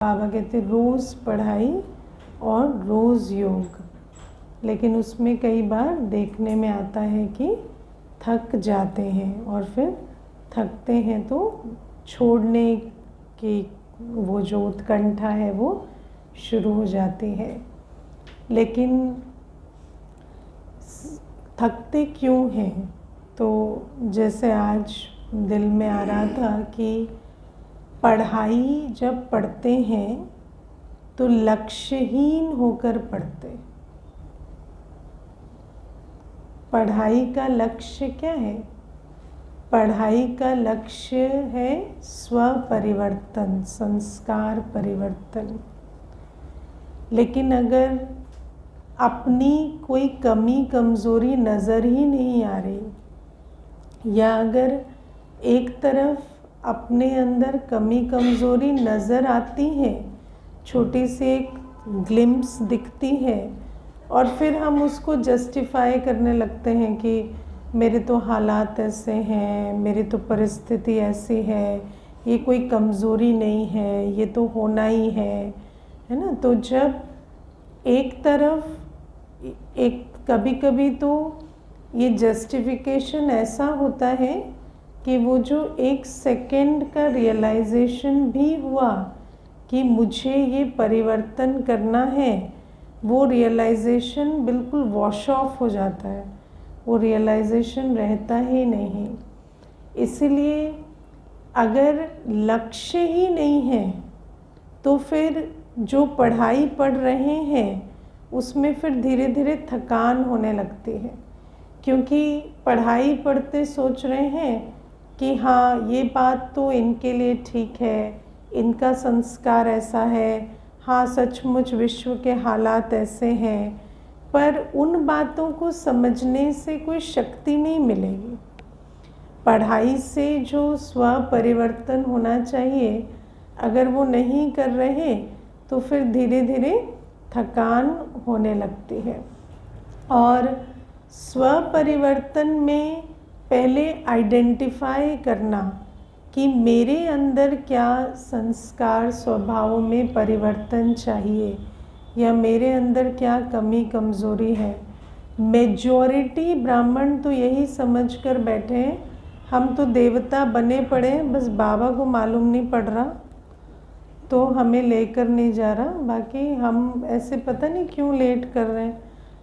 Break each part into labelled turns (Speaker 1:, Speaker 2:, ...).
Speaker 1: बाबा कहते रोज़ पढ़ाई और रोज़ योग, लेकिन उसमें कई बार देखने में आता है कि थक जाते हैं और फिर थकते हैं तो छोड़ने की वो जो उत्कंठा है वो शुरू हो जाती है। लेकिन थकते क्यों हैं? तो जैसे आज दिल में आ रहा था कि पढ़ाई जब पढ़ते हैं तो लक्ष्यहीन होकर पढ़ते। पढ़ाई का लक्ष्य क्या है? पढ़ाई का लक्ष्य है स्व परिवर्तन, संस्कार परिवर्तन। लेकिन अगर अपनी कोई कमी कमज़ोरी नज़र ही नहीं आ रही, या अगर एक तरफ अपने अंदर कमी कमज़ोरी नज़र आती है, छोटी सी एक ग्लिम्स दिखती है, और फिर हम उसको जस्टिफाई करने लगते हैं कि मेरे तो हालात ऐसे हैं, मेरी तो परिस्थिति ऐसी है, ये कोई कमज़ोरी नहीं है, ये तो होना ही है ना। तो जब एक तरफ कभी कभी तो ये जस्टिफिकेशन ऐसा होता है कि वो जो एक सेकंड का रियलाइजेशन भी हुआ कि मुझे ये परिवर्तन करना है, वो रियलाइजेशन बिल्कुल वॉश ऑफ हो जाता है, वो रियलाइजेशन रहता ही नहीं। इसलिए अगर लक्ष्य ही नहीं है तो फिर जो पढ़ाई पढ़ रहे हैं उसमें फिर धीरे धीरे थकान होने लगती है, क्योंकि पढ़ाई पढ़ते सोच रहे हैं कि हाँ ये बात तो इनके लिए ठीक है, इनका संस्कार ऐसा है, हाँ सचमुच विश्व के हालात ऐसे हैं, पर उन बातों को समझने से कोई शक्ति नहीं मिलेगी। पढ़ाई से जो स्व परिवर्तन होना चाहिए अगर वो नहीं कर रहे तो फिर धीरे धीरे थकान होने लगती है। और स्व परिवर्तन में पहले आइडेंटिफाई करना कि मेरे अंदर क्या संस्कार स्वभाव में परिवर्तन चाहिए, या मेरे अंदर क्या कमी कमज़ोरी है। मेजॉरिटी ब्राह्मण तो यही समझ कर बैठे हैं हम तो देवता बने पड़े हैं, बस बाबा को मालूम नहीं पड़ रहा तो हमें लेकर नहीं जा रहा, बाकी हम ऐसे पता नहीं क्यों लेट कर रहे हैं,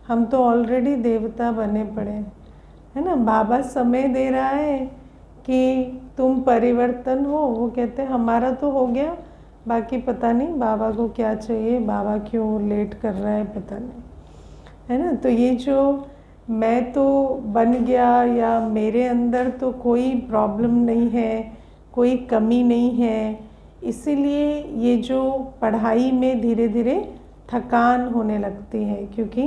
Speaker 1: हम तो ऑलरेडी देवता बने पड़े हैं, है ना। बाबा समय दे रहा है कि तुम परिवर्तन हो, वो कहते हैं हमारा तो हो गया, बाकी पता नहीं बाबा को क्या चाहिए, बाबा क्यों लेट कर रहा है पता नहीं, है ना। तो ये जो मैं तो बन गया या मेरे अंदर तो कोई प्रॉब्लम नहीं है, कोई कमी नहीं है, इसीलिए ये जो पढ़ाई में धीरे धीरे थकान होने लगती है, क्योंकि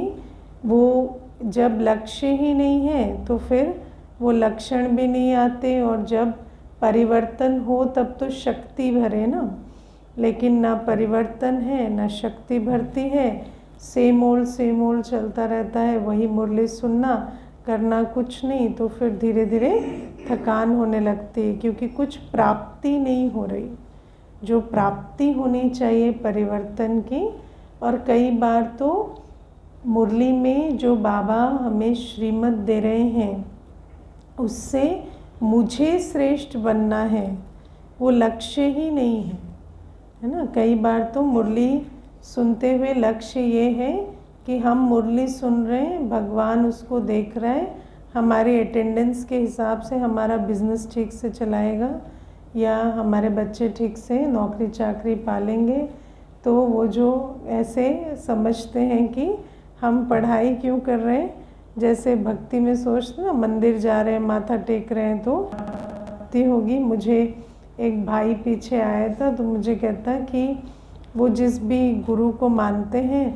Speaker 1: वो जब लक्ष्य ही नहीं है तो फिर वो लक्षण भी नहीं आते, और जब परिवर्तन हो तब तो शक्ति भरे ना, लेकिन ना परिवर्तन है ना शक्ति भरती है, सेम ओल्ड चलता रहता है, वही मुरली सुनना, करना कुछ नहीं, तो फिर धीरे धीरे थकान होने लगती है, क्योंकि कुछ प्राप्ति नहीं हो रही जो प्राप्ति होनी चाहिए परिवर्तन की। और कई बार तो मुरली में जो बाबा हमें श्रीमत दे रहे हैं उससे मुझे श्रेष्ठ बनना है, वो लक्ष्य ही नहीं है ना। कई बार तो मुरली सुनते हुए लक्ष्य ये है कि हम मुरली सुन रहे हैं, भगवान उसको देख रहा है, हमारी अटेंडेंस के हिसाब से हमारा बिजनेस ठीक से चलाएगा, या हमारे बच्चे ठीक से नौकरी चाकरी पालेंगे। तो वो जो ऐसे समझते हैं कि हम पढ़ाई क्यों कर रहे हैं, जैसे भक्ति में सोचते ना मंदिर जा रहे हैं माथा टेक रहे हैं तो भक्ति होगी। मुझे एक भाई पीछे आया था तो मुझे कहता कि वो जिस भी गुरु को मानते हैं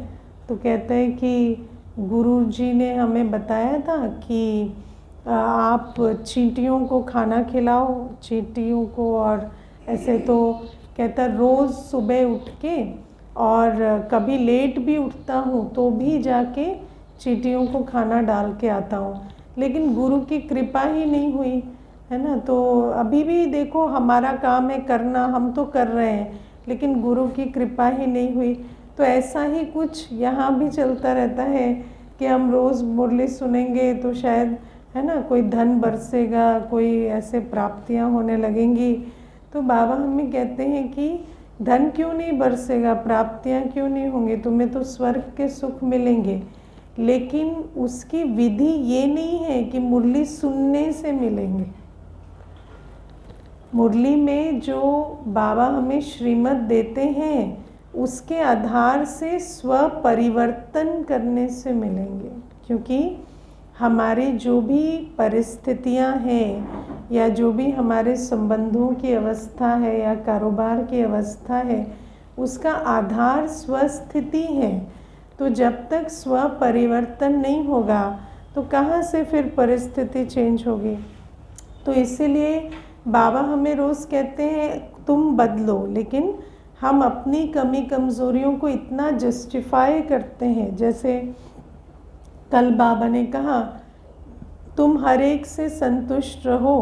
Speaker 1: तो कहता है कि गुरु जी ने हमें बताया था कि आप चींटियों को खाना खिलाओ, चींटियों को, और ऐसे तो कहता रोज़ सुबह उठ के, और कभी लेट भी उठता हूँ तो भी जाके चींटियों को खाना डाल के आता हूँ, लेकिन गुरु की कृपा ही नहीं हुई, है ना। तो अभी भी देखो हमारा काम है करना, हम तो कर रहे हैं, लेकिन गुरु की कृपा ही नहीं हुई। तो ऐसा ही कुछ यहाँ भी चलता रहता है कि हम रोज़ मुरली सुनेंगे तो शायद, है ना, कोई धन बरसेगा, कोई ऐसे प्राप्तियाँ होने लगेंगी। तो बाबा हमें कहते हैं कि धन क्यों नहीं बरसेगा, प्राप्तियाँ क्यों नहीं होंगी, तुम्हें तो स्वर्ग के सुख मिलेंगे, लेकिन उसकी विधि ये नहीं है कि मुरली सुनने से मिलेंगे। मुरली में जो बाबा हमें श्रीमत देते हैं उसके आधार से स्व परिवर्तन करने से मिलेंगे, क्योंकि हमारी जो भी परिस्थितियां हैं या जो भी हमारे संबंधों की अवस्था है या कारोबार की अवस्था है उसका आधार स्वस्थिति है। तो जब तक स्व परिवर्तन नहीं होगा तो कहाँ से फिर परिस्थिति चेंज होगी। तो इसीलिए बाबा हमें रोज़ कहते हैं तुम बदलो, लेकिन हम अपनी कमी कमज़ोरियों को इतना जस्टिफाई करते हैं। जैसे कल बाबा ने कहा तुम हर एक से संतुष्ट रहो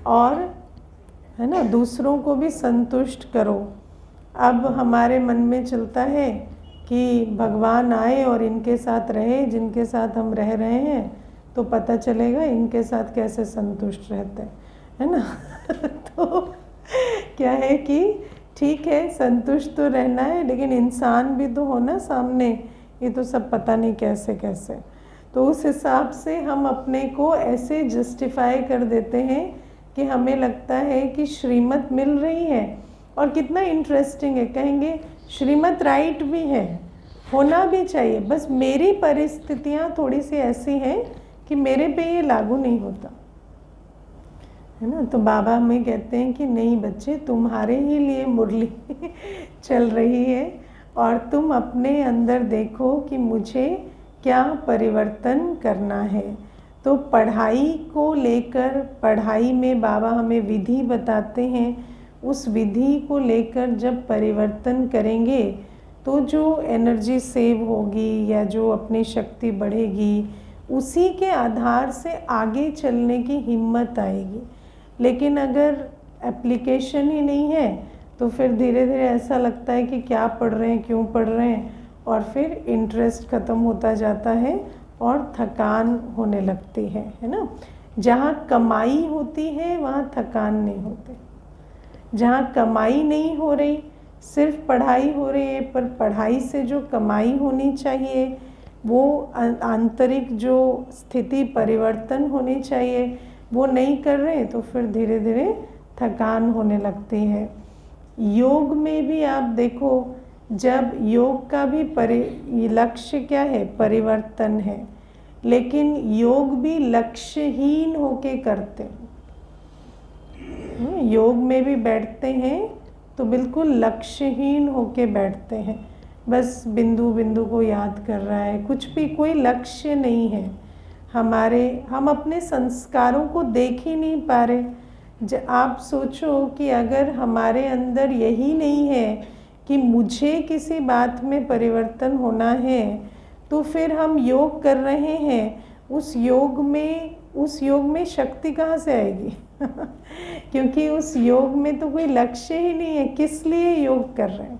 Speaker 1: और, है ना, दूसरों को भी संतुष्ट करो। अब हमारे मन में चलता है कि भगवान आए और इनके साथ रहे जिनके साथ हम रह रहे हैं, तो पता चलेगा इनके साथ कैसे संतुष्ट रहते हैं, है ना। तो क्या है कि ठीक है संतुष्ट तो रहना है, लेकिन इंसान भी तो होना सामने, ये तो सब पता नहीं कैसे कैसे। तो उस हिसाब से हम अपने को ऐसे जस्टिफाई कर देते हैं कि हमें लगता है कि श्रीमत मिल रही है। और कितना इंटरेस्टिंग है, कहेंगे श्रीमत राइट भी है, होना भी चाहिए, बस मेरी परिस्थितियाँ थोड़ी सी ऐसी हैं कि मेरे पे ये लागू नहीं होता, है ना। तो बाबा हमें कहते हैं कि नहीं बच्चे, तुम्हारे ही लिए मुरली चल रही है और तुम अपने अंदर देखो कि मुझे क्या परिवर्तन करना है। तो पढ़ाई को लेकर, पढ़ाई में बाबा हमें विधि बताते हैं, उस विधि को लेकर जब परिवर्तन करेंगे तो जो एनर्जी सेव होगी या जो अपनी शक्ति बढ़ेगी उसी के आधार से आगे चलने की हिम्मत आएगी। लेकिन अगर एप्लीकेशन ही नहीं है तो फिर धीरे धीरे ऐसा लगता है कि क्या पढ़ रहे हैं, क्यों पढ़ रहे हैं, और फिर इंटरेस्ट ख़त्म होता जाता है और थकान होने लगती है ना। जहाँ कमाई होती है वहाँ थकान नहीं होती। जहाँ कमाई नहीं हो रही, सिर्फ पढ़ाई हो रही है, पर पढ़ाई से जो कमाई होनी चाहिए, वो आंतरिक जो स्थिति परिवर्तन होनी चाहिए, वो नहीं कर रहे, तो फिर धीरे धीरे थकान होने लगती है। योग में भी आप देखो, जब योग का भी लक्ष्य क्या है, परिवर्तन है, लेकिन योग भी लक्ष्यहीन होके करते हैं। योग में भी बैठते हैं तो बिल्कुल लक्ष्यहीन होके बैठते हैं, बस बिंदु बिंदु को याद कर रहा है, कुछ भी कोई लक्ष्य नहीं है हमारे। हम अपने संस्कारों को देख ही नहीं पा रहे। आप सोचो कि अगर हमारे अंदर यही नहीं है कि मुझे किसी बात में परिवर्तन होना है, तो फिर हम योग कर रहे हैं, उस योग में शक्ति कहाँ से आएगी क्योंकि उस योग में तो कोई लक्ष्य ही नहीं है, किस लिए योग कर रहे हैं,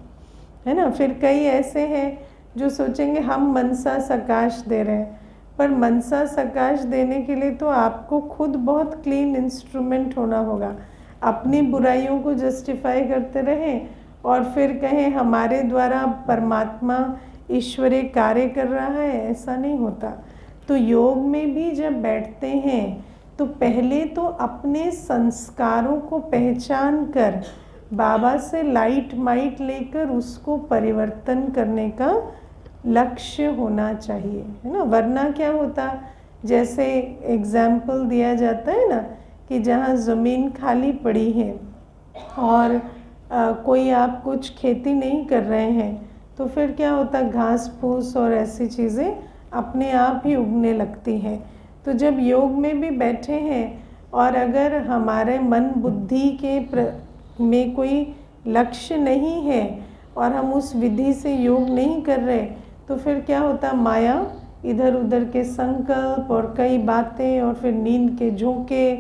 Speaker 1: है ना। फिर कई ऐसे हैं जो सोचेंगे हम मनसा सकाश दे रहे हैं, पर मनसा सकाश देने के लिए तो आपको खुद बहुत क्लीन इंस्ट्रूमेंट होना होगा। अपनी बुराइयों को जस्टिफाई करते रहें और फिर कहें हमारे द्वारा परमात्मा ईश्वरीय कार्य कर रहा है, ऐसा नहीं होता। तो योग में भी जब बैठते हैं तो पहले तो अपने संस्कारों को पहचान कर बाबा से लाइट माइट लेकर उसको परिवर्तन करने का लक्ष्य होना चाहिए, है ना। वरना क्या होता, जैसे एग्जाम्पल दिया जाता है ना कि जहाँ ज़मीन खाली पड़ी है और कोई आप कुछ खेती नहीं कर रहे हैं, तो फिर क्या होता, घास फूस और ऐसी चीज़ें अपने आप ही उगने लगती हैं। तो जब योग में भी बैठे हैं और अगर हमारे मन बुद्धि के में कोई लक्ष्य नहीं है और हम उस विधि से योग नहीं कर रहे, तो फिर क्या होता, माया इधर उधर के संकल्प और कई बातें और फिर नींद के झोंके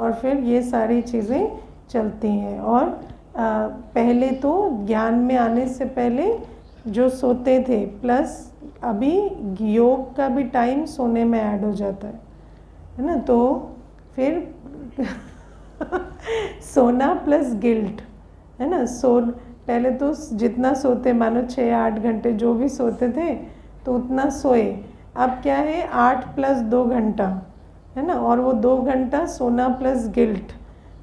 Speaker 1: और फिर ये सारी चीज़ें चलती हैं और पहले तो ज्ञान में आने से पहले जो सोते थे, प्लस अभी योग का भी टाइम सोने में ऐड हो जाता है ना, तो फिर सोना प्लस गिल्ट, है ना। पहले तो जितना सोते, मानो 6-8 घंटे जो भी सोते थे तो उतना सोए। अब क्या है, 8 + 2 घंटा, है ना, और वो 2 घंटा सोना प्लस गिल्ट,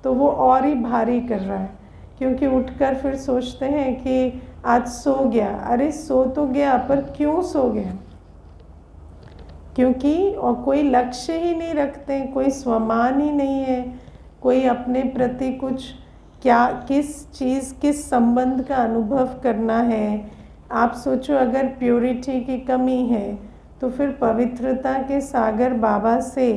Speaker 1: तो वो और ही भारी कर रहा है, क्योंकि उठकर फिर सोचते हैं कि आज सो गया। अरे सो तो गया, पर क्यों सो गया? क्योंकि और कोई लक्ष्य ही नहीं रखते, कोई स्वमान ही नहीं है, कोई अपने प्रति कुछ क्या, किस चीज़, किस संबंध का अनुभव करना है। आप सोचो, अगर प्योरिटी की कमी है तो फिर पवित्रता के सागर बाबा से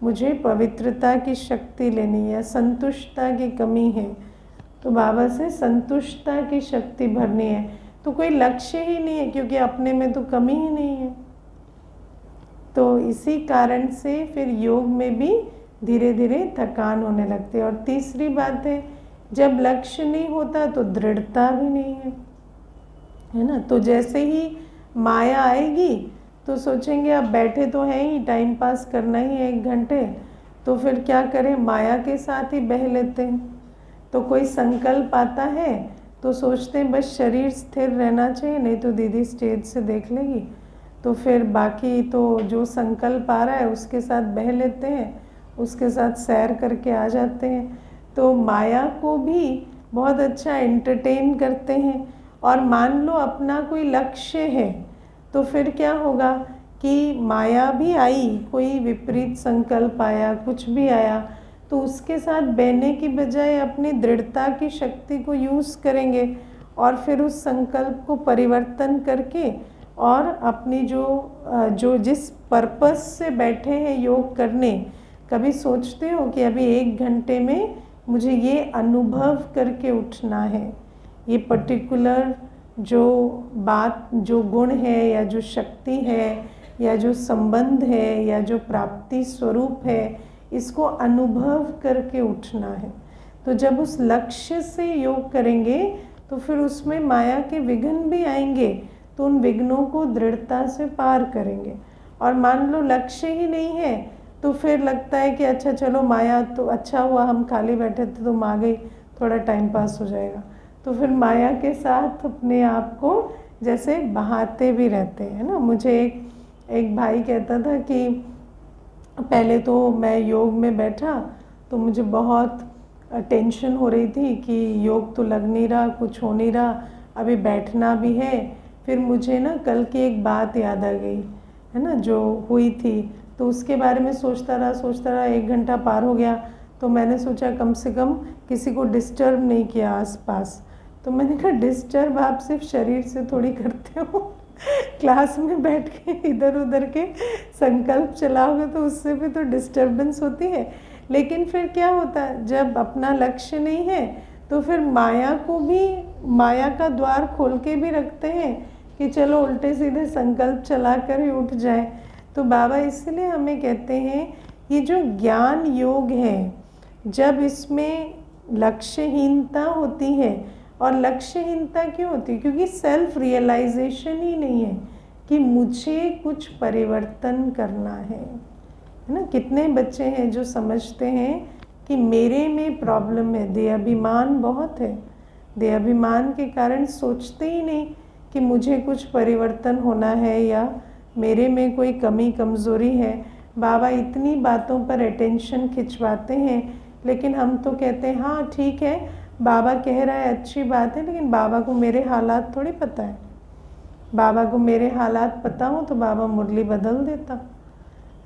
Speaker 1: मुझे पवित्रता की शक्ति लेनी है। संतुष्टता की कमी है तो बाबा से संतुष्टता की शक्ति भरनी है। तो कोई लक्ष्य ही नहीं है, क्योंकि अपने में तो कमी ही नहीं है। तो इसी कारण से फिर योग में भी धीरे धीरे थकान होने लगती है। और तीसरी बात है, जब लक्ष्य नहीं होता तो दृढ़ता भी नहीं है ना। तो जैसे ही माया आएगी तो सोचेंगे अब बैठे तो हैं ही, टाइम पास करना ही है 1 घंटे, तो फिर क्या करें, माया के साथ ही बह लेते हैं। तो कोई संकल्प आता है तो सोचते हैं बस शरीर स्थिर रहना चाहिए, नहीं तो दीदी स्टेज से देख लेगी। तो फिर बाकी तो जो संकल्प आ रहा है उसके साथ बह लेते हैं, उसके साथ सैर करके आ जाते हैं। तो माया को भी बहुत अच्छा एंटरटेन करते हैं। और मान लो अपना कोई लक्ष्य है तो फिर क्या होगा कि माया भी आई, कोई विपरीत संकल्प आया, कुछ भी आया, तो उसके साथ बहने की बजाय अपनी दृढ़ता की शक्ति को यूज़ करेंगे और फिर उस संकल्प को परिवर्तन करके और अपनी जो जिस पर्पस से बैठे हैं योग करने, कभी सोचते हो कि अभी 1 घंटे में मुझे ये अनुभव करके उठना है, ये पर्टिकुलर जो बात, जो गुण है या जो शक्ति है या जो संबंध है या जो प्राप्ति स्वरूप है, इसको अनुभव करके उठना है। तो जब उस लक्ष्य से योग करेंगे तो फिर उसमें माया के विघ्न भी आएंगे, तो उन विघ्नों को दृढ़ता से पार करेंगे। और मान लो लक्ष्य ही नहीं है तो फिर लगता है कि अच्छा चलो माया, तो अच्छा हुआ हम खाली बैठे थे तो आ गई, थोड़ा टाइम पास हो जाएगा। तो फिर माया के साथ अपने आप को जैसे बहाते भी रहते हैं ना। मुझे एक भाई कहता था कि पहले तो मैं योग में बैठा तो मुझे बहुत टेंशन हो रही थी कि योग तो लग नहीं रहा, कुछ हो नहीं रहा, अभी बैठना भी है। फिर मुझे ना कल की एक बात याद आ गई, है ना, जो हुई थी, तो उसके बारे में सोचता रहा 1 घंटा पार हो गया। तो मैंने सोचा कम से कम किसी को डिस्टर्ब नहीं किया आसपास। तो मैंने कहा डिस्टर्ब आप सिर्फ शरीर से थोड़ी करते हो, क्लास में बैठ के इधर उधर के संकल्प चलाओगे तो उससे भी तो डिस्टर्बेंस होती है। लेकिन फिर क्या होता है, जब अपना लक्ष्य नहीं है तो फिर माया को भी, माया का द्वार खोल के भी रखते हैं कि चलो उल्टे सीधे संकल्प चला कर ही उठ जाए। तो बाबा इसलिए हमें कहते हैं ये जो ज्ञान योग है, जब इसमें लक्ष्यहीनता होती है, और लक्ष्यहीनता क्यों होती है, क्योंकि सेल्फ रियलाइजेशन ही नहीं है कि मुझे कुछ परिवर्तन करना है ना। कितने बच्चे हैं जो समझते हैं कि मेरे में प्रॉब्लम है, देहाभिमान बहुत है, देहाभिमान के कारण सोचते ही नहीं कि मुझे कुछ परिवर्तन होना है या मेरे में कोई कमी कमज़ोरी है। बाबा इतनी बातों पर अटेंशन खिंचवाते हैं, लेकिन हम तो कहते हैं हाँ ठीक है, बाबा कह रहा है अच्छी बात है, लेकिन बाबा को मेरे हालात थोड़ी पता है। बाबा को मेरे हालात पता हो तो बाबा मुरली बदल देता,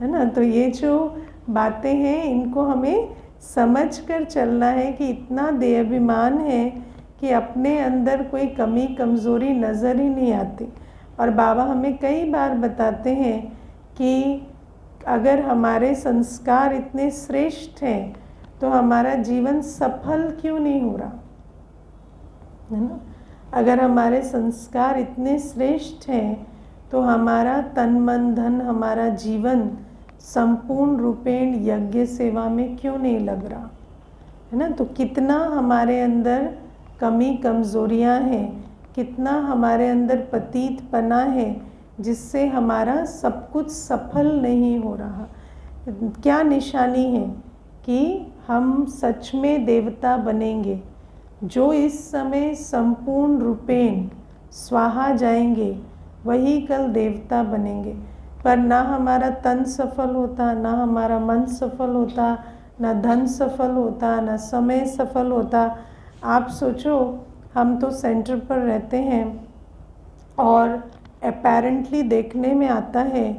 Speaker 1: है ना। तो ये जो बातें हैं इनको हमें समझ कर चलना है कि इतना देहाभिमान है कि अपने अंदर कोई कमी कमज़ोरी नज़र ही नहीं आती। और बाबा हमें कई बार बताते हैं कि अगर हमारे संस्कार इतने श्रेष्ठ हैं तो हमारा जीवन सफल क्यों नहीं हो रहा, है ना। अगर हमारे संस्कार इतने श्रेष्ठ हैं तो हमारा तन मन धन, हमारा जीवन संपूर्ण रूपेण यज्ञ सेवा में क्यों नहीं लग रहा, है ना। तो कितना हमारे अंदर कमी कमज़ोरियाँ हैं, कितना हमारे अंदर पतितपना है जिससे हमारा सब कुछ सफल नहीं हो रहा। क्या निशानी है कि हम सच में देवता बनेंगे। जो इस समय संपूर्ण रूपेण स्वाहा जाएंगे वही कल देवता बनेंगे। पर ना हमारा तन सफल होता, ना हमारा मन सफल होता, ना धन सफल होता, ना समय सफल होता। आप सोचो, हम तो सेंटर पर रहते हैं और अपेरेंटली देखने में आता है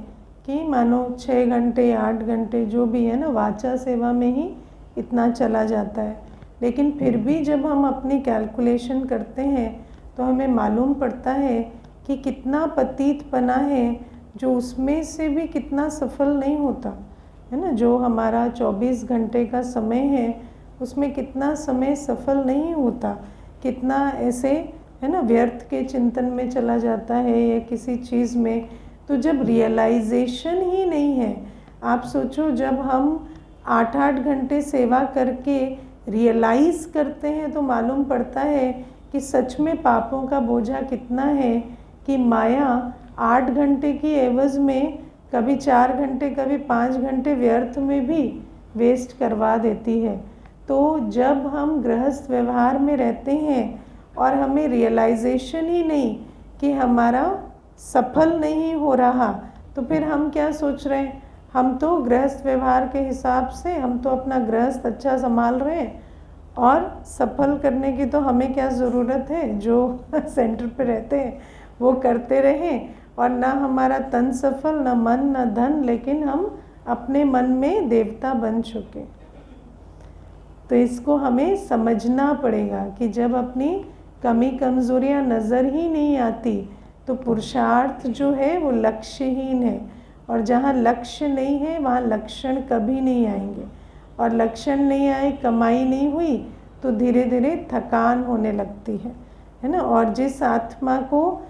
Speaker 1: कि मानो 6 घंटे 8 घंटे जो भी है ना, वाचा सेवा में ही इतना चला जाता है। लेकिन फिर भी जब हम अपनी कैलकुलेशन करते हैं तो हमें मालूम पड़ता है कि कितना पतितपना है, जो उसमें से भी कितना सफल नहीं होता है ना। जो हमारा 24 घंटे का समय है उसमें कितना समय सफल नहीं होता, कितना ऐसे है ना व्यर्थ के चिंतन में चला जाता है या किसी चीज़ में। तो जब रियलाइजेशन ही नहीं है, आप सोचो, जब हम 8-8 घंटे सेवा करके रियलाइज़ करते हैं तो मालूम पड़ता है कि सच में पापों का बोझा कितना है कि माया 8 घंटे की एवज़ में कभी 4 घंटे कभी 5 घंटे व्यर्थ में भी वेस्ट करवा देती है। तो जब हम गृहस्थ व्यवहार में रहते हैं और हमें रियलाइजेशन ही नहीं कि हमारा सफल नहीं हो रहा, तो फिर हम क्या सोच रहे हैं, हम तो गृहस्थ व्यवहार के हिसाब से हम तो अपना गृहस्थ अच्छा संभाल रहे हैं और सफल करने की तो हमें क्या ज़रूरत है। जो सेंटर पे रहते हैं वो करते रहें और ना हमारा तन सफल, ना मन, ना धन, लेकिन हम अपने मन में देवता बन चुके। तो इसको हमें समझना पड़ेगा कि जब अपनी कमी कमज़ोरियाँ नज़र ही नहीं आती तो पुरुषार्थ जो है वो लक्ष्यहीन है, और जहाँ लक्ष्य नहीं है वहाँ लक्षण कभी नहीं आएंगे, और लक्षण नहीं आए, कमाई नहीं हुई तो धीरे धीरे थकान होने लगती है ना। और जिस आत्मा को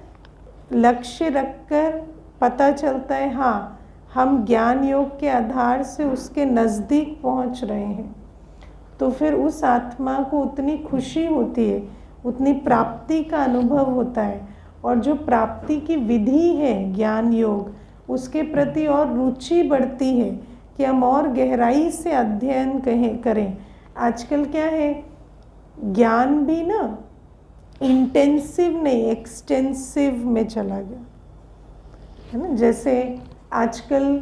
Speaker 1: लक्ष्य रखकर पता चलता है हाँ हम ज्ञान योग के आधार से उसके नज़दीक पहुँच रहे हैं, तो फिर उस आत्मा को उतनी खुशी होती है, उतनी प्राप्ति का अनुभव होता है, और जो प्राप्ति की विधि है ज्ञान योग, उसके प्रति और रुचि बढ़ती है कि हम और गहराई से अध्ययन करें। आजकल क्या है, ज्ञान भी ना इंटेंसिव नहीं एक्सटेंसिव में चला गया है ना। जैसे आजकल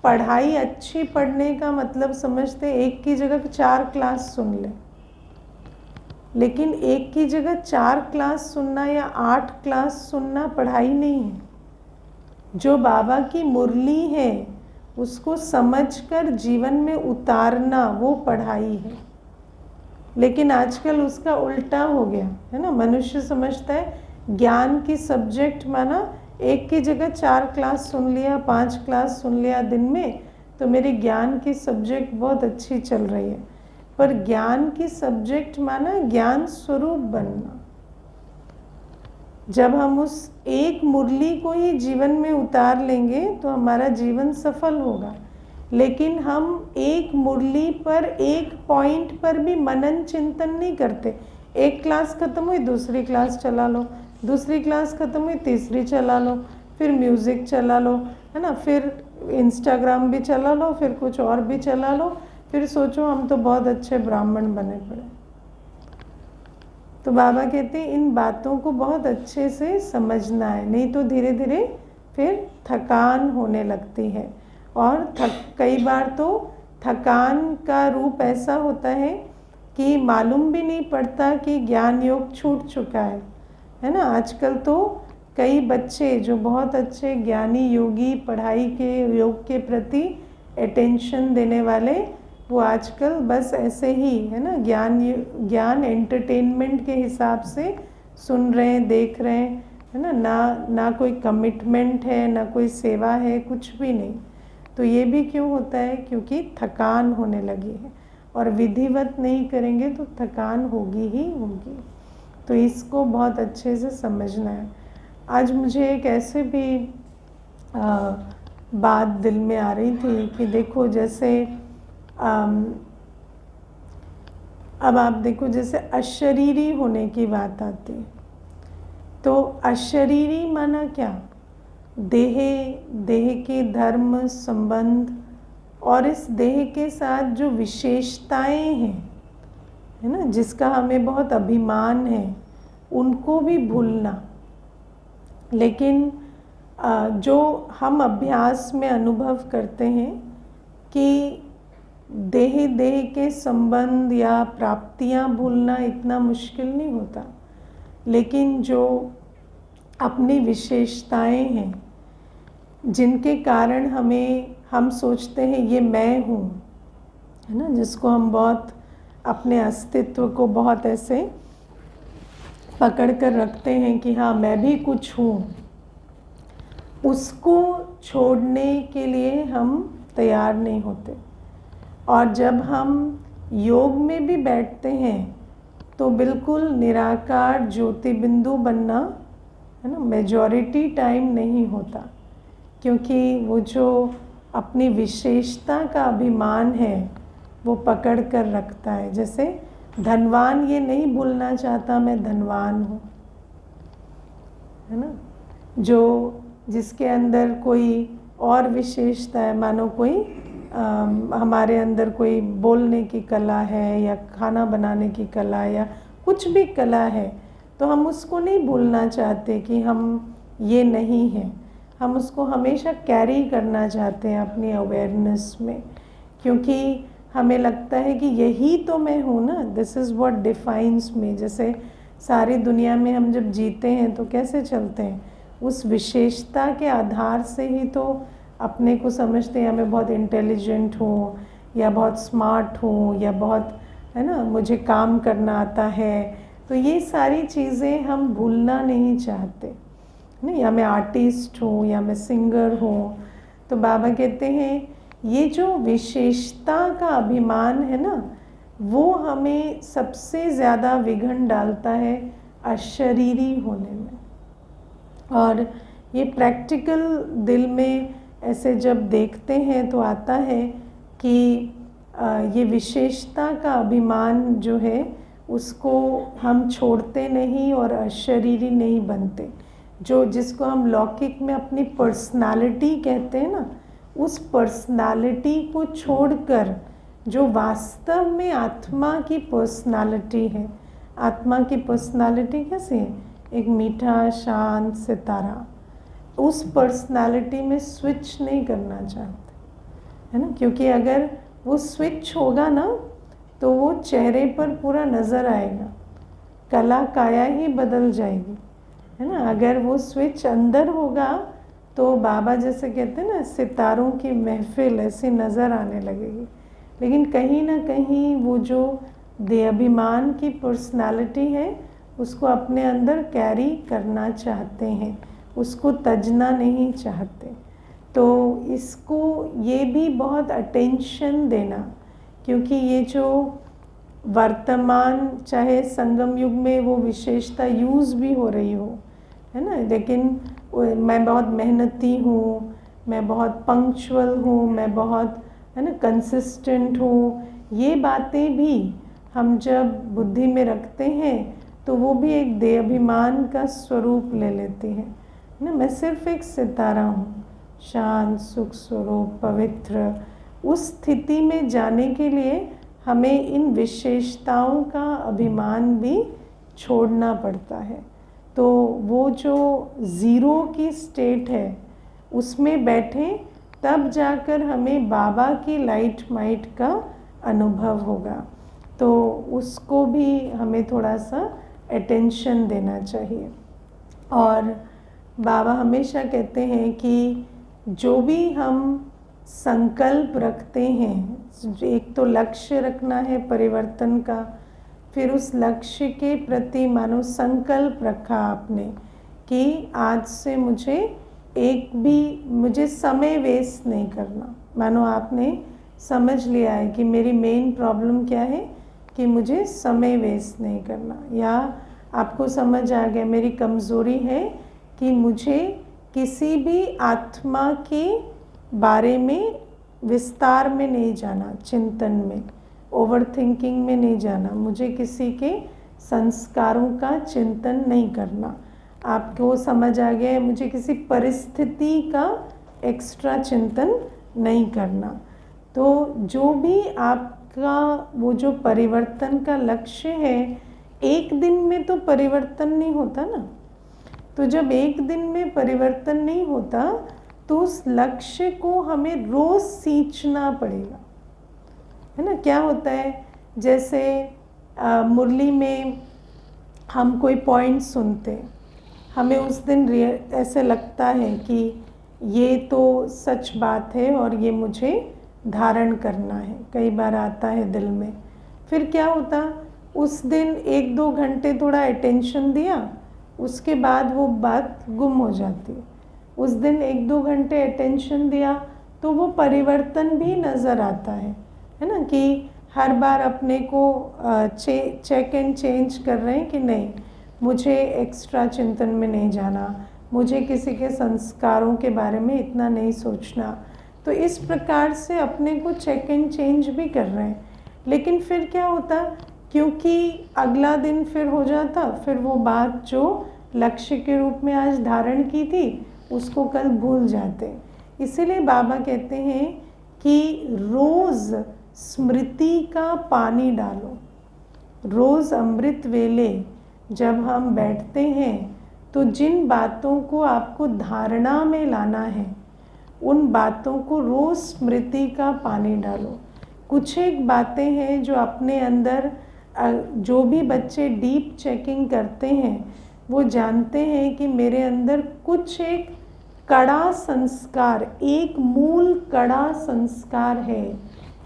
Speaker 1: पढ़ाई अच्छी पढ़ने का मतलब समझते एक की जगह 4 क्लास सुन ले, लेकिन एक की जगह 4 क्लास सुनना या 8 क्लास सुनना पढ़ाई नहीं है। जो बाबा की मुरली है उसको समझकर जीवन में उतारना वो पढ़ाई है। लेकिन आजकल उसका उल्टा हो गया है ना। मनुष्य समझता है ज्ञान की सब्जेक्ट माना एक की जगह 4 क्लास सुन लिया, 5 क्लास सुन लिया दिन में, तो मेरी ज्ञान की सब्जेक्ट बहुत अच्छी चल रही है। पर ज्ञान की सब्जेक्ट माना ज्ञान स्वरूप बनना। जब हम उस एक मुरली को ही जीवन में उतार लेंगे तो हमारा जीवन सफल होगा। लेकिन हम एक मुरली पर एक पॉइंट पर भी मनन चिंतन नहीं करते। एक क्लास ख़त्म हुई दूसरी क्लास चला लो, दूसरी क्लास ख़त्म हुई तीसरी चला लो, फिर म्यूज़िक चला लो है ना, फिर इंस्टाग्राम भी चला लो, फिर कुछ और भी चला लो, फिर सोचो हम तो बहुत अच्छे ब्राह्मण बने पड़े। तो बाबा कहते हैं इन बातों को बहुत अच्छे से समझना है, नहीं तो धीरे धीरे फिर थकान होने लगती है। और कई बार तो थकान का रूप ऐसा होता है कि मालूम भी नहीं पड़ता कि ज्ञान योग छूट चुका है ना। आजकल तो कई बच्चे जो बहुत अच्छे ज्ञानी योगी, पढ़ाई के योग के प्रति अटेंशन देने वाले, वो आजकल बस ऐसे ही है ना ज्ञान एंटरटेनमेंट के हिसाब से सुन रहे हैं, देख रहे हैं है ना कोई कमिटमेंट है, ना कोई सेवा है, कुछ भी नहीं। तो ये भी क्यों होता है, क्योंकि थकान होने लगी है, और विधिवत नहीं करेंगे तो थकान होगी ही होगी। तो इसको बहुत अच्छे से समझना है। आज मुझे एक ऐसे भी बात दिल में आ रही थी कि देखो जैसे अब आप देखो, जैसे अशरीरी होने की बात आती है, तो अशरीरी माना क्या? देह के धर्म संबंध और इस देह के साथ जो विशेषताएं हैं, है ना, जिसका हमें बहुत अभिमान है, उनको भी भूलना। लेकिन जो हम अभ्यास में अनुभव करते हैं कि देह के संबंध या प्राप्तियां भूलना इतना मुश्किल नहीं होता, लेकिन जो अपनी विशेषताएं हैं जिनके कारण हम सोचते हैं ये मैं हूँ, है ना, जिसको हम बहुत अपने अस्तित्व को बहुत ऐसे पकड़ कर रखते हैं कि हाँ मैं भी कुछ हूँ, उसको छोड़ने के लिए हम तैयार नहीं होते। और जब हम योग में भी बैठते हैं तो बिल्कुल निराकार ज्योति बिंदु बनना, है ना, मेजॉरिटी टाइम नहीं होता, क्योंकि वो जो अपनी विशेषता का अभिमान है वो पकड़ कर रखता है। जैसे धनवान ये नहीं भूलना चाहता मैं धनवान हूँ, है ना, जिसके अंदर कोई और विशेषता है, मानो कोई हमारे अंदर कोई बोलने की कला है या खाना बनाने की कला या कुछ भी कला है, तो हम उसको नहीं भूलना चाहते कि हम ये नहीं हैं। हम उसको हमेशा कैरी करना चाहते हैं अपनी अवेयरनेस में, क्योंकि हमें लगता है कि यही तो मैं हूँ ना, दिस इज़ व्हाट डिफाइंस मी। जैसे सारी दुनिया में हम जब जीते हैं तो कैसे चलते हैं? उस विशेषता के आधार से ही तो अपने को समझते हैं, मैं बहुत इंटेलिजेंट हूँ या बहुत स्मार्ट हूँ या बहुत, है ना, मुझे काम करना आता है। तो ये सारी चीज़ें हम भूलना नहीं चाहते, नहीं, या मैं आर्टिस्ट हूँ या मैं सिंगर हूँ। तो बाबा कहते हैं ये जो विशेषता का अभिमान है ना, वो हमें सबसे ज़्यादा विघ्न डालता है अशरीरी होने में। और ये प्रैक्टिकल दिल में ऐसे जब देखते हैं तो आता है कि ये विशेषता का अभिमान जो है उसको हम छोड़ते नहीं और अशरीरी नहीं बनते। जिसको हम लौकिक में अपनी पर्सनालिटी कहते हैं ना, उस पर्सनालिटी को छोड़कर जो वास्तव में आत्मा की पर्सनालिटी है। आत्मा की पर्सनालिटी कैसी है? एक मीठा शांत सितारा। उस पर्सनालिटी में स्विच नहीं करना चाहते, है ना, क्योंकि अगर वो स्विच होगा ना तो वो चेहरे पर पूरा नज़र आएगा, कला काया ही बदल जाएगी, है ना। अगर वो स्विच अंदर होगा तो बाबा जैसे कहते हैं ना, सितारों की महफिल ऐसी नज़र आने लगेगी। लेकिन कहीं ना कहीं वो जो देहाभिमान की पर्सनालिटी है उसको अपने अंदर कैरी करना चाहते हैं, उसको तजना नहीं चाहते। तो इसको ये भी बहुत अटेंशन देना, क्योंकि ये जो वर्तमान चाहे संगम युग में वो विशेषता यूज़ भी हो रही हो, है ना, लेकिन मैं बहुत मेहनती हूँ, मैं बहुत पंक्चुअल हूँ, मैं बहुत, है ना, कंसिस्टेंट हूँ, ये बातें भी हम जब बुद्धि में रखते हैं तो वो भी एक देहाभिमान का स्वरूप ले लेती है ना। मैं सिर्फ एक सितारा हूँ, शांत सुख स्वरूप पवित्र। उस स्थिति में जाने के लिए हमें इन विशेषताओं का अभिमान भी छोड़ना पड़ता है। तो वो जो ज़ीरो की स्टेट है उसमें बैठें, तब जाकर हमें बाबा की लाइट माइट का अनुभव होगा। तो उसको भी हमें थोड़ा सा अटेंशन देना चाहिए। और बाबा हमेशा कहते हैं कि जो भी हम संकल्प रखते हैं, एक तो लक्ष्य रखना है परिवर्तन का, फिर उस लक्ष्य के प्रति मानो संकल्प रखा आपने कि आज से मुझे समय वेस्ट नहीं करना। मानो आपने समझ लिया है कि मेरी मेन प्रॉब्लम क्या है, कि मुझे समय वेस्ट नहीं करना। या आपको समझ आ गया मेरी कमज़ोरी है कि मुझे किसी भी आत्मा के बारे में विस्तार में नहीं जाना, चिंतन में ओवर थिंकिंग में नहीं जाना, मुझे किसी के संस्कारों का चिंतन नहीं करना। आपको समझ आ गया है, मुझे किसी परिस्थिति का एक्स्ट्रा चिंतन नहीं करना। तो जो भी आपका वो जो परिवर्तन का लक्ष्य है, एक दिन में तो परिवर्तन नहीं होता ना। तो जब एक दिन में परिवर्तन नहीं होता तो उस लक्ष्य को हमें रोज़ सींचना पड़ेगा, है ना। क्या होता है, जैसे मुरली में हम कोई पॉइंट सुनते, हमें उस दिन ऐसे लगता है कि ये तो सच बात है और ये मुझे धारण करना है, कई बार आता है दिल में। फिर क्या होता, उस दिन 1-2 घंटे थोड़ा अटेंशन दिया, उसके बाद वो बात गुम हो जाती। उस दिन 1-2 घंटे अटेंशन दिया तो वो परिवर्तन भी नज़र आता है ना, कि हर बार अपने को चेक एंड चेंज कर रहे हैं कि नहीं, मुझे एक्स्ट्रा चिंतन में नहीं जाना, मुझे किसी के संस्कारों के बारे में इतना नहीं सोचना। तो इस प्रकार से अपने को चेक एंड चेंज भी कर रहे हैं। लेकिन फिर क्या होता, क्योंकि अगला दिन फिर हो जाता, फिर वो बात जो लक्ष्य के रूप में आज धारण की थी उसको कल भूल जाते। इसीलिए बाबा कहते हैं कि रोज़ स्मृति का पानी डालो। रोज़ अमृत वेले जब हम बैठते हैं तो जिन बातों को आपको धारणा में लाना है उन बातों को रोज़ स्मृति का पानी डालो। कुछ एक बातें हैं जो अपने अंदर, जो भी बच्चे डीप चेकिंग करते हैं वो जानते हैं कि मेरे अंदर कुछ एक कड़ा संस्कार, एक मूल कड़ा संस्कार है।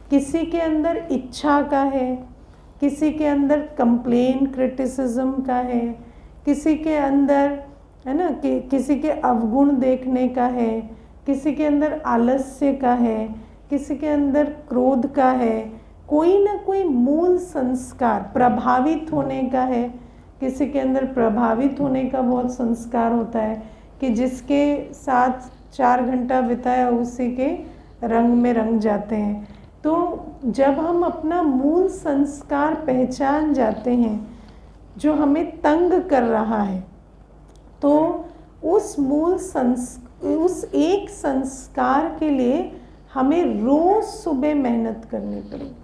Speaker 1: किसी के अंदर इच्छा का है, किसी के अंदर कंप्लेन क्रिटिसिज्म का है, किसी के अंदर, है ना, कि किसी के अवगुण देखने का है, किसी के अंदर आलस्य का है, किसी के अंदर क्रोध का है, कोई ना कोई मूल संस्कार प्रभावित होने का है। किसी के अंदर प्रभावित होने का बहुत संस्कार होता है कि जिसके साथ 4 घंटा बिताया उसी के रंग में रंग जाते हैं। तो जब हम अपना मूल संस्कार पहचान जाते हैं जो हमें तंग कर रहा है, तो उस एक संस्कार के लिए हमें रोज़ सुबह मेहनत करनी पड़ेगी।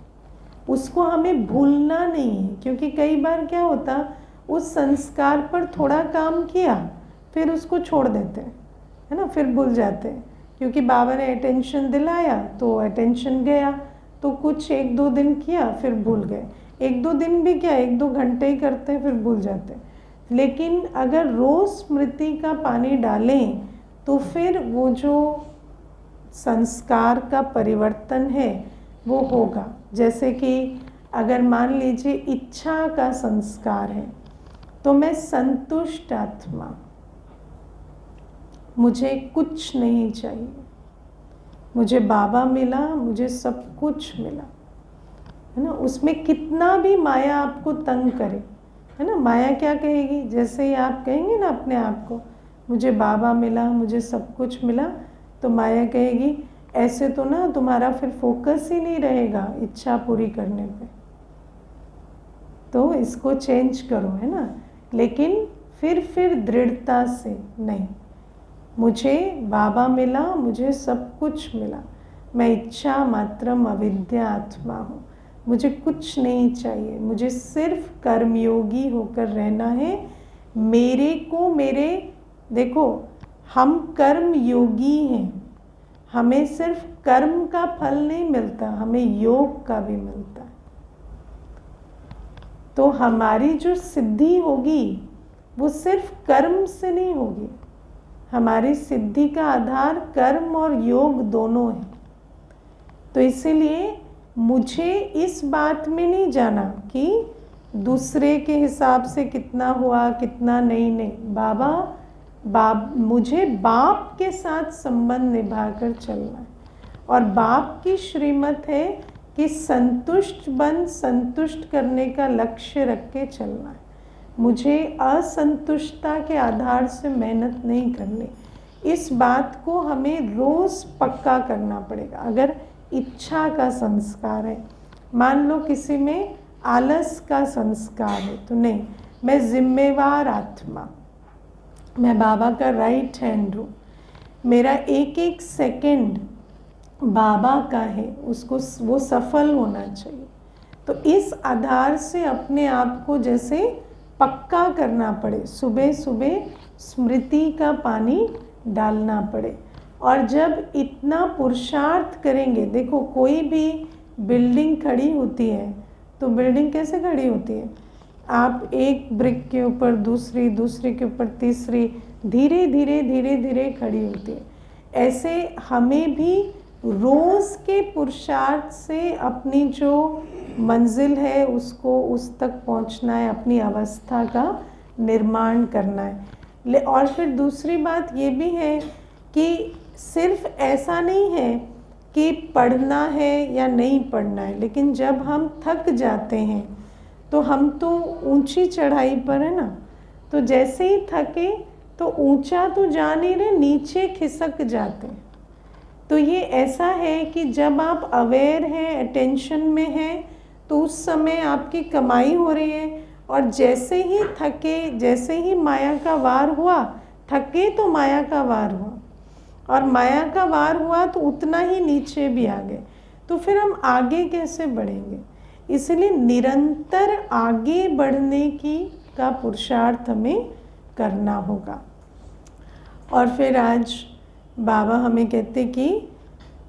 Speaker 1: उसको हमें भूलना नहीं है, क्योंकि कई बार क्या होता, उस संस्कार पर थोड़ा काम किया फिर उसको छोड़ देते हैं, है ना, फिर भूल जाते हैं। क्योंकि बाबा ने अटेंशन दिलाया तो अटेंशन गया, तो कुछ 1-2 दिन किया फिर भूल गए। 1-2 दिन भी क्या, 1-2 घंटे ही करते हैं फिर भूल जाते हैं। लेकिन अगर रोज़ स्मृति का पानी डालें तो फिर वो जो संस्कार का परिवर्तन है वो होगा। जैसे कि अगर मान लीजिए इच्छा का संस्कार है तो मैं संतुष्ट आत्मा, मुझे कुछ नहीं चाहिए, मुझे बाबा मिला, मुझे सब कुछ मिला, है ना। उसमें कितना भी माया आपको तंग करे, है ना, माया क्या कहेगी, जैसे ही आप कहेंगे ना अपने आप को मुझे बाबा मिला, मुझे सब कुछ मिला, तो माया कहेगी ऐसे तो ना तुम्हारा फिर फोकस ही नहीं रहेगा इच्छा पूरी करने पे, तो इसको चेंज करो, है ना। लेकिन फिर दृढ़ता से नहीं, मुझे बाबा मिला, मुझे सब कुछ मिला, मैं इच्छा मात्रम अविद्या आत्मा हूँ, मुझे कुछ नहीं चाहिए, मुझे सिर्फ कर्मयोगी होकर रहना है। मेरे को मेरे, देखो हम कर्म योगी हैं, हमें सिर्फ कर्म का फल नहीं मिलता, हमें योग का भी मिलता है। तो हमारी जो सिद्धि होगी वो सिर्फ कर्म से नहीं होगी, हमारी सिद्धि का आधार कर्म और योग दोनों है। तो इसीलिए मुझे इस बात में नहीं जाना कि दूसरे के हिसाब से कितना हुआ कितना नहीं। मुझे बाप के साथ संबंध निभाकर चलना है, और बाप की श्रीमत है कि संतुष्ट बन संतुष्ट करने का लक्ष्य रख के चलना है। मुझे असंतुष्टता के आधार से मेहनत नहीं करनी। इस बात को हमें रोज़ पक्का करना पड़ेगा। अगर इच्छा का संस्कार है मान लो किसी में आलस का संस्कार है, तो नहीं, मैं जिम्मेवार आत्मा, मैं बाबा का राइट हैंड हूँ, मेरा एक एक सेकंड बाबा का है, उसको वो सफल होना चाहिए। तो इस आधार से अपने आप को जैसे पक्का करना पड़े, सुबह सुबह स्मृति का पानी डालना पड़े। और जब इतना पुरुषार्थ करेंगे, देखो कोई भी बिल्डिंग खड़ी होती है तो बिल्डिंग कैसे खड़ी होती है, आप एक ब्रिक के ऊपर दूसरी, दूसरे के ऊपर तीसरी, धीरे धीरे धीरे धीरे खड़ी होती है। ऐसे हमें भी रोज़ के पुरुषार्थ से अपनी जो मंजिल है उसको उस तक पहुंचना है, अपनी अवस्था का निर्माण करना है। और फिर दूसरी बात ये भी है कि सिर्फ ऐसा नहीं है कि पढ़ना है या नहीं पढ़ना है, लेकिन जब हम थक जाते हैं तो हम तो ऊंची चढ़ाई पर है ना, तो जैसे ही थके तो ऊंचा तो जा नहीं रहे, नीचे खिसक जाते हैं। तो ये ऐसा है कि जब आप अवेयर हैं, अटेंशन में हैं, तो उस समय आपकी कमाई हो रही है, और जैसे ही थके, जैसे ही माया का वार हुआ, थके तो माया का वार हुआ, और माया का वार हुआ तो उतना ही नीचे भी आ गए, तो फिर हम आगे कैसे बढ़ेंगे। इसलिए निरंतर आगे बढ़ने का पुरुषार्थ हमें करना होगा। और फिर आज बाबा हमें कहते कि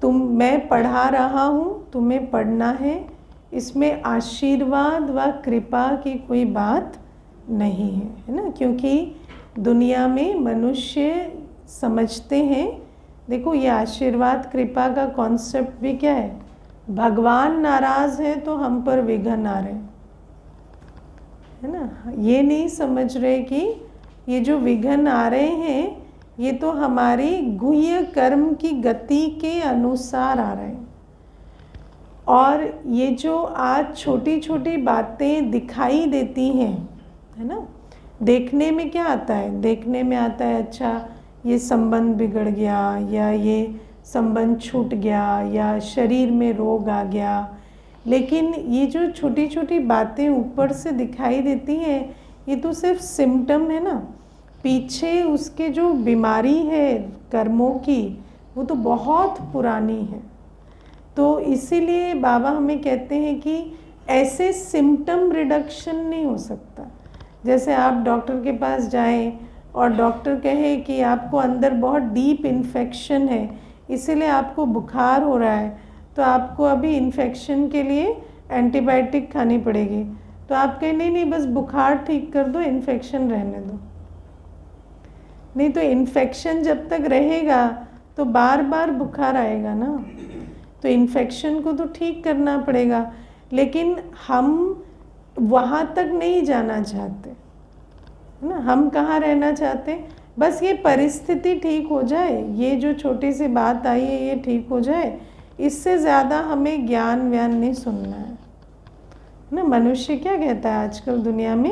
Speaker 1: मैं पढ़ा रहा हूँ, तुम्हें पढ़ना है, इसमें आशीर्वाद व कृपा की कोई बात नहीं है ना, क्योंकि दुनिया में मनुष्य समझते हैं, देखो ये आशीर्वाद कृपा का कॉन्सेप्ट भी क्या है, भगवान नाराज़ है तो हम पर विघ्न आ रहे है ना। ये नहीं समझ रहे कि ये जो विघ्न आ रहे हैं ये तो हमारी गुह्य कर्म की गति के अनुसार आ रहे हैं। और ये जो आज छोटी छोटी बातें दिखाई देती हैं, है ना, देखने में क्या आता है, देखने में आता है अच्छा ये संबंध बिगड़ गया, या ये संबंध छूट गया, या शरीर में रोग आ गया। लेकिन ये जो छोटी छोटी बातें ऊपर से दिखाई देती हैं, ये तो सिर्फ सिम्टम है ना, पीछे उसके जो बीमारी है कर्मों की, वो तो बहुत पुरानी है। तो इसीलिए बाबा हमें कहते हैं कि ऐसे सिम्टम रिडक्शन नहीं हो सकता। जैसे आप डॉक्टर के पास जाएं और डॉक्टर कहे कि आपको अंदर बहुत डीप इन्फेक्शन है, इसीलिए आपको बुखार हो रहा है, तो आपको अभी इन्फेक्शन के लिए एंटीबायोटिक खानी पड़ेगी। तो आप कहें नहीं नहीं बस बुखार ठीक कर दो, इन्फेक्शन रहने दो। नहीं तो इन्फेक्शन जब तक रहेगा तो बार बार बुखार आएगा ना, तो इन्फेक्शन को तो ठीक करना पड़ेगा। लेकिन हम वहाँ तक नहीं जाना चाहते है ना, हम कहाँ रहना चाहते, बस ये परिस्थिति ठीक हो जाए, ये जो छोटी सी बात आई है ये ठीक हो जाए, इससे ज़्यादा हमें ज्ञान व्यान नहीं सुनना है ना। मनुष्य क्या कहता है आजकल दुनिया में,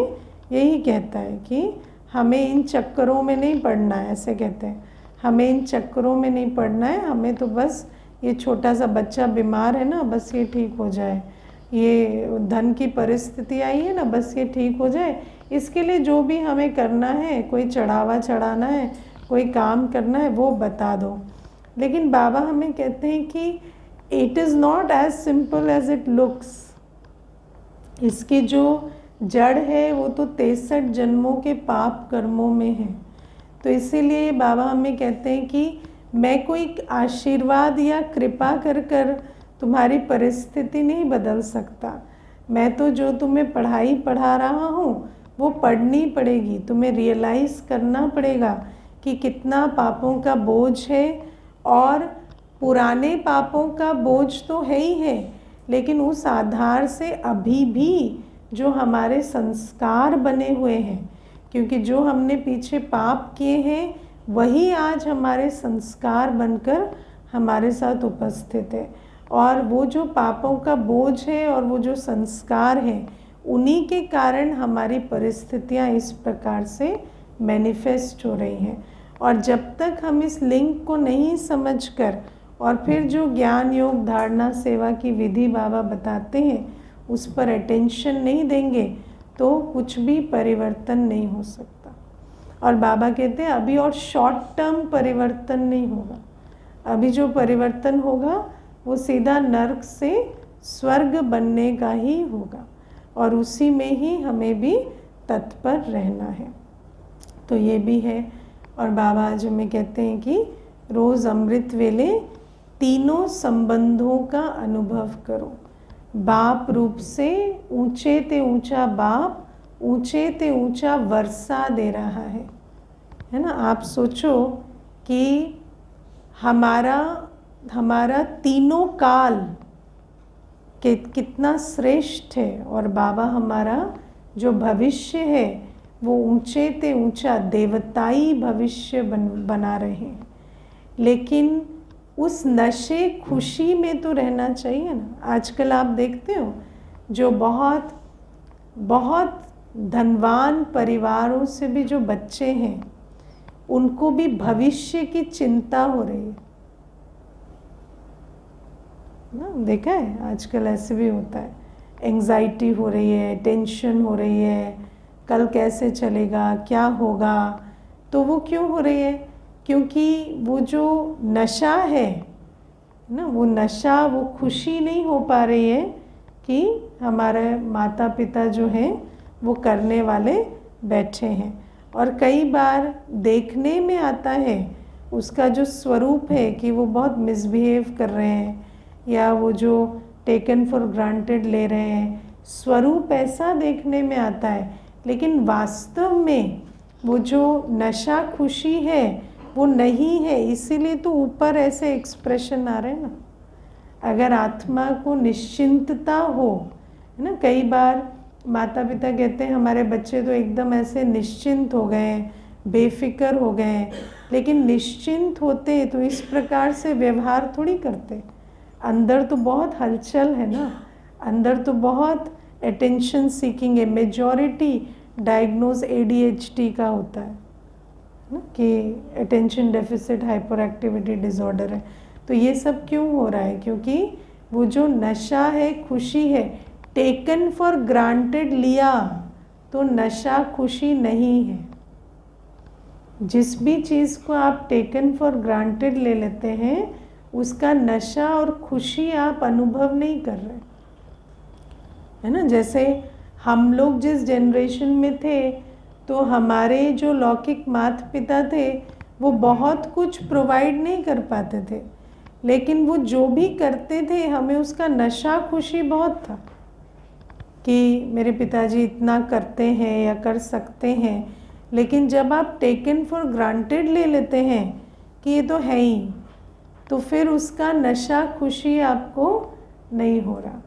Speaker 1: यही कहता है कि हमें इन चक्करों में नहीं पड़ना है, ऐसे कहते हैं, हमें इन चक्करों में नहीं पड़ना है, हमें तो बस ये छोटा सा बच्चा बीमार है ना, बस ये ठीक हो जाए, ये धन की परिस्थिति आई है ना, बस ये ठीक हो जाए, इसके लिए जो भी हमें करना है, कोई चढ़ावा चढ़ाना है, कोई काम करना है, वो बता दो। लेकिन बाबा हमें कहते हैं कि it is not as simple as it looks. इसकी जो जड़ है वो तो 63 जन्मों के पाप कर्मों में है। तो इसीलिए बाबा हमें कहते हैं कि मैं कोई आशीर्वाद या कृपा कर कर तुम्हारी परिस्थिति नहीं बदल सकता, मैं तो जो तुम्हें पढ़ाई पढ़ा रहा हूँ वो पढ़नी पड़ेगी, तुम्हें रियलाइज़ करना पड़ेगा कि कितना पापों का बोझ है। और पुराने पापों का बोझ तो है ही है, लेकिन उस आधार से अभी भी जो हमारे संस्कार बने हुए हैं, क्योंकि जो हमने पीछे पाप किए हैं वही आज हमारे संस्कार बनकर हमारे साथ उपस्थित है। और वो जो पापों का बोझ है और वो जो संस्कार हैं, उन्हीं के कारण हमारी परिस्थितियाँ इस प्रकार से मैनिफेस्ट हो रही हैं। और जब तक हम इस लिंक को नहीं समझकर और फिर जो ज्ञान योग धारणा सेवा की विधि बाबा बताते हैं उस पर अटेंशन नहीं देंगे तो कुछ भी परिवर्तन नहीं हो सकता। और बाबा कहते हैं अभी और शॉर्ट टर्म परिवर्तन नहीं होगा, अभी जो परिवर्तन होगा वो सीधा नर्क से स्वर्ग बनने का ही होगा और उसी में ही हमें भी तत्पर रहना है। तो ये भी है। और बाबा आज हमें कहते हैं कि रोज़ अमृत वेले तीनों संबंधों का अनुभव करो। बाप रूप से ऊंचे ते ऊंचा बाप ऊंचे ते ऊंचा वर्षा दे रहा है ना। आप सोचो कि हमारा तीनों काल के कितना श्रेष्ठ है और बाबा हमारा जो भविष्य है वो ऊंचे ते ऊंचा देवताई भविष्य बना रहे हैं। लेकिन उस नशे खुशी में तो रहना चाहिए ना। आजकल आप देखते हो जो बहुत बहुत धनवान परिवारों से भी जो बच्चे हैं उनको भी भविष्य की चिंता हो रही है ना। देखा है आजकल ऐसे भी होता है, एंजाइटी हो रही है, टेंशन हो रही है, कल कैसे चलेगा, क्या होगा। तो वो क्यों हो रही है? क्योंकि वो जो नशा है ना, वो नशा, वो खुशी नहीं हो पा रही है कि हमारे माता पिता जो हैं वो करने वाले बैठे हैं। और कई बार देखने में आता है उसका जो स्वरूप है कि वो बहुत मिसबिहेव कर रहे हैं या वो जो टेकन फॉर ग्रांटेड ले रहे हैं, स्वरूप ऐसा देखने में आता है। लेकिन वास्तव में वो जो नशा खुशी है वो नहीं है, इसीलिए तो ऊपर ऐसे एक्सप्रेशन आ रहे हैं ना। अगर आत्मा को निश्चिंतता हो, है ना, कई बार माता पिता कहते हैं हमारे बच्चे तो एकदम ऐसे निश्चिंत हो गए, बेफिक्र हो गए। लेकिन निश्चिंत होते तो इस प्रकार से व्यवहार थोड़ी करते। अंदर तो बहुत हलचल है ना, अंदर तो बहुत अटेंशन सीकिंग है। मेजॉरिटी डायग्नोज ADHD का होता है ना, कि attention deficit hyper activity disorder है। तो ये सब क्यों हो रहा है? क्योंकि वो जो नशा है, खुशी है, टेकन फॉर ग्रांटेड लिया तो नशा खुशी नहीं है। जिस भी चीज़ को आप टेकन फॉर ग्रांटेड ले लेते हैं उसका नशा और खुशी आप अनुभव नहीं कर रहे, है ना। जैसे हम लोग जिस जनरेशन में थे तो हमारे जो लौकिक माता पिता थे वो बहुत कुछ प्रोवाइड नहीं कर पाते थे, लेकिन वो जो भी करते थे हमें उसका नशा खुशी बहुत था कि मेरे पिताजी इतना करते हैं या कर सकते हैं। लेकिन जब आप टेकन फॉर ग्रांटेड ले लेते हैं कि ये तो है ही, तो फिर उसका नशा खुशी आपको नहीं हो रहा।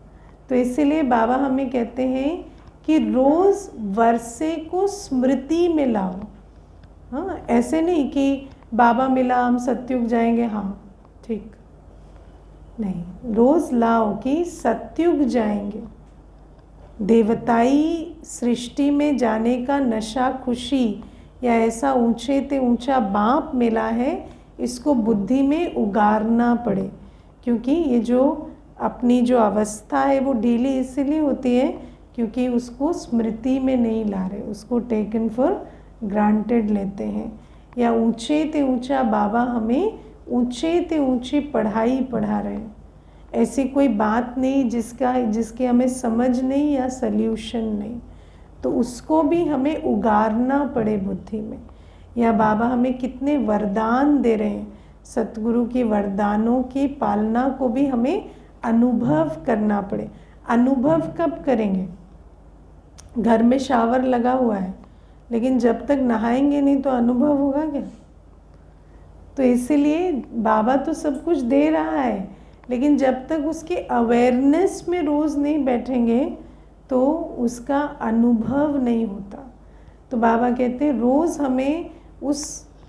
Speaker 1: तो इसीलिए बाबा हमें कहते हैं कि रोज़ वर्षे को स्मृति में लाओ। हाँ, ऐसे नहीं कि बाबा मिला हम सत्युग जाएंगे, हाँ ठीक नहीं, रोज़ लाओ कि सत्युग जाएंगे। देवताई सृष्टि में जाने का नशा खुशी या ऐसा ऊंचे ते ऊंचा बाप मिला है, इसको बुद्धि में उगारना पड़े। क्योंकि ये जो अपनी जो अवस्था है वो ढीली इसीलिए होती है क्योंकि उसको स्मृति में नहीं ला रहे, उसको टेकन फॉर ग्रांटेड लेते हैं। या ऊंचे ते ऊंचा बाबा हमें ऊंचे ते ऊंची पढ़ाई पढ़ा रहे हैं। ऐसी कोई बात नहीं जिसकी हमें समझ नहीं या सल्यूशन नहीं, तो उसको भी हमें उगारना पड़े बुद्धि में। या बाबा हमें कितने वरदान दे रहे हैं, सतगुरु की वरदानों की पालना को भी हमें अनुभव करना पड़े। अनुभव कब करेंगे? घर में शावर लगा हुआ है लेकिन जब तक नहाएंगे नहीं तो अनुभव होगा क्या? तो इसीलिए बाबा तो सब कुछ दे रहा है, लेकिन जब तक उसके अवेयरनेस में रोज़ नहीं बैठेंगे तो उसका अनुभव नहीं होता। तो बाबा कहते हैं रोज़ हमें उस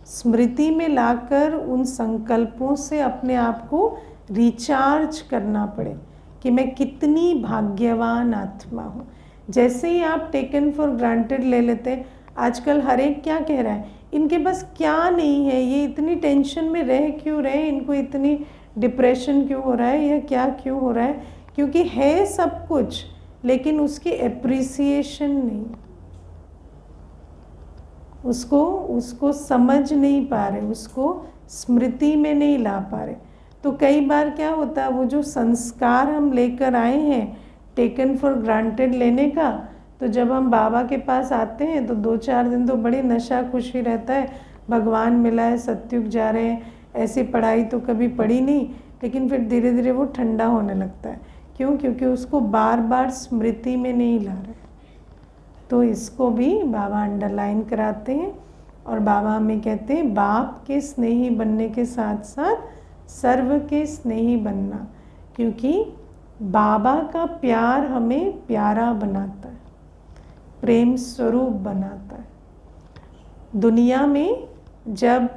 Speaker 1: स्मृति में लाकर उन संकल्पों से अपने आप को रिचार्ज करना पड़े कि मैं कितनी भाग्यवान आत्मा हूँ। जैसे ही आप टेकन फॉर ग्रांटेड ले लेते हैं, आजकल हर एक क्या कह रहा है, इनके पास क्या नहीं है, ये इतनी टेंशन में रह क्यों रहे, इनको इतनी डिप्रेशन क्यों हो रहा है या क्या क्यों हो रहा है, क्योंकि है सब कुछ लेकिन उसकी एप्रिसिएशन नहीं, उसको समझ नहीं पा रहे, उसको स्मृति में नहीं ला पा रहे। तो कई बार क्या होता है, वो जो संस्कार हम लेकर आए हैं टेकन फॉर ग्रांटेड लेने का, तो जब हम बाबा के पास आते हैं तो 2-4 दिन तो बड़ी नशा खुशी रहता है, भगवान मिला है, सत्युग जा रहे हैं, ऐसी पढ़ाई तो कभी पढ़ी नहीं, लेकिन फिर धीरे धीरे वो ठंडा होने लगता है। क्यों? क्योंकि उसको बार बार स्मृति में नहीं ला रहे। तो इसको भी बाबा अंडरलाइन कराते हैं और बाबा हमें कहते हैं बाप के स्नेही बनने के साथ साथ सर्व के स्नेही बनना, क्योंकि बाबा का प्यार हमें प्यारा बनाता है, प्रेम स्वरूप बनाता है। दुनिया में जब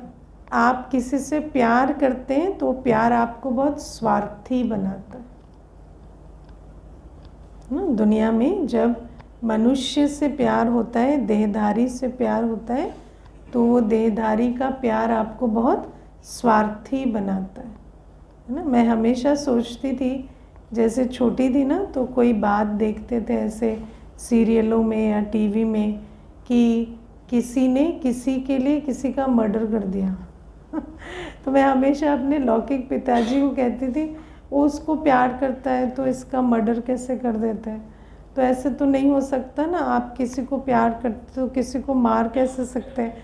Speaker 1: आप किसी से प्यार करते हैं तो प्यार आपको बहुत स्वार्थी बनाता है। दुनिया में जब मनुष्य से प्यार होता है, देहधारी से प्यार होता है, तो वो देहधारी का प्यार आपको बहुत स्वार्थी बनाता है ना। मैं हमेशा सोचती थी, जैसे छोटी थी ना, तो कोई बात देखते थे ऐसे सीरियलों में या टीवी में कि किसी ने किसी के लिए किसी का मर्डर कर दिया तो मैं हमेशा अपने लौकिक पिताजी को कहती थी, वो उसको प्यार करता है तो इसका मर्डर कैसे कर देता है? तो ऐसे तो नहीं हो सकता ना, आप किसी को प्यार करते तो किसी को मार कैसे सकते हैं?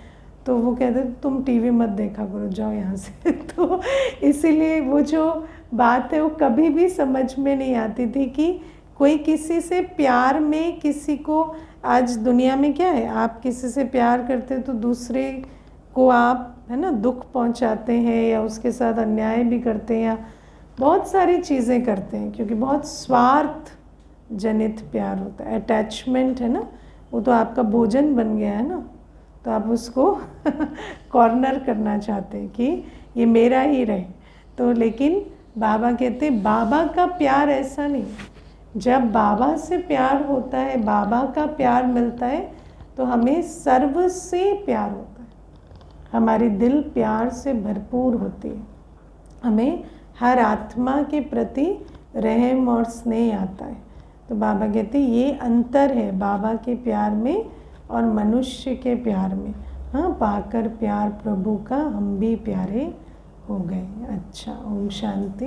Speaker 1: तो वो कहते तुम टीवी मत देखा करो, जाओ यहाँ से तो इसीलिए वो जो बात है वो कभी भी समझ में नहीं आती थी कि कोई किसी से प्यार में किसी को, आज दुनिया में क्या है, आप किसी से प्यार करते तो दूसरे को आप है ना दुख पहुंचाते हैं या उसके साथ अन्याय भी करते हैं या बहुत सारी चीज़ें करते हैं, क्योंकि बहुत स्वार्थ जनित प्यार होता है। अटैचमेंट है ना, वो तो आपका भोजन बन गया है ना, तो आप उसको कॉर्नर करना चाहते हैं कि ये मेरा ही रहे। तो लेकिन बाबा कहते हैं बाबा का प्यार ऐसा नहीं, जब बाबा से प्यार होता है, बाबा का प्यार मिलता है, तो हमें सर्व से प्यार होता है, हमारी दिल प्यार से भरपूर होती है, हमें हर आत्मा के प्रति रहम और स्नेह आता है। तो बाबा कहते हैं ये अंतर है बाबा के प्यार में और मनुष्य के प्यार में। हाँ, पाकर प्यार प्रभु का हम भी प्यारे हो गए। अच्छा, ओम शांति।